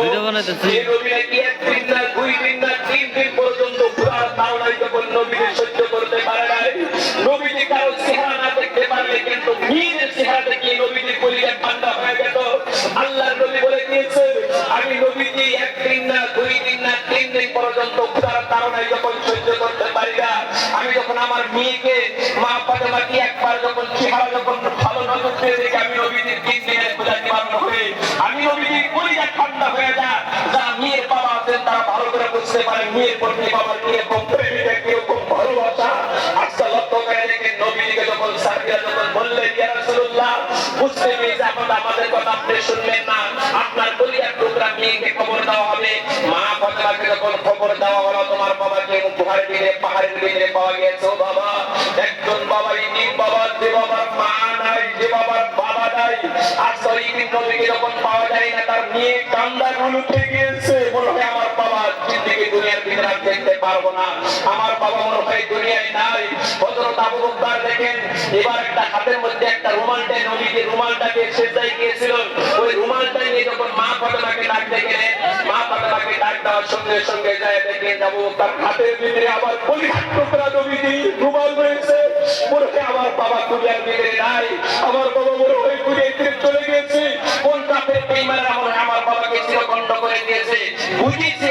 Video বানাইতেছি। এই নবী নাকি একদিন না, 2 দিন না, 3 দিন পর্যন্ত পুরার তাওলাই যখন নবীকে সহ্য করতে পারে নাই, নবীজি কারো চেহারা না দেখতে পারলে কিন্তু নিজের চেহারা দেখে নবীজির কলিজা ঠান্ডা হয়ে যেত। আল্লাহর নবী বলে দিয়েছেন, আমি নবীজি একদিন না, 2 দিন না, 3 দিন পর্যন্ত পুরার তাওলাই যখন সহ্য করতে পারি না, আমি যখন আমার মেয়েকে মা ফাতেমাকে একবার যখন চেহারা যখন ভালো নজর দিয়ে দেখি, আমি নবীজির 3 দিনের পূজা নিবারণ হয়ে আমি নবীজির কলিজা ঠান্ডা হয়ে যায়। যারা মেয়ের বাবা আছেন তারা ভালো করে বুঝতে পারেন মেয়ের প্রতি বাবার কিরকম প্রেমিকা, কিরকম ভালোবাসা। আজকাল লক্ষ্য করে দেখেন নবীজিকে যখন সাহাবীরা যখন বললেন, ইয়া রাসূলুল্লাহ, বুঝতে পেরেছি এখন আমাদের কথা আপনি শুনবেন না, আপনার কলিজার টুকরা মেয়েকে খবর দেওয়া হবে। মা ফাতেমাকে যখন খবর দেওয়া হলো, তোমার বাবাকে বুখারী দিনে পাহাড়ের দিনে পাওয়া গেছে। ও বাবা, একজন বাবাই নিজ বাবা, যে বাবার মা নাই, যে বাবার বাবা নাই। আজকাল এই নবীকে যখন পাওয়া যায় না, তার মেয়ে কান্দাগুলো উঠে গিয়েছে, মনে হয় আমার বাবা জিন্দেগি দুনিয়ার ভিতরে আর দেখতে পারবো না, আমার বাবা মনে হয় দুনিয়ায় নাই। হযরত আবু বকর দেখেন, এবার একটা হাতের মধ্যে একটা রুমালটা, নবীকে রুমালটাকে সেজদায় গিয়েছিল, ওই রুমালটা নিয়ে যখন মা ফাতেমাকে ডাকতে গেলেন, মা ফাতেমাকে ডাক দেওয়ার সঙ্গে সঙ্গে যায় দেখেন আবু বকর হাতের ভিতরে আবার কলিজার টুকরা নবীজি রুমাল রয়েছে। মনে হয় আমার বাবা দুনিয়ার ভিতরে নাই, আমার বাবা মনে হয় দুনিয়ার ভিতরে চলে গেছে। কোন কাফের বেঈমানরা মনে হয় আমার বাবাকে চিরখণ্ড করে দিয়েছে। বুঝেছি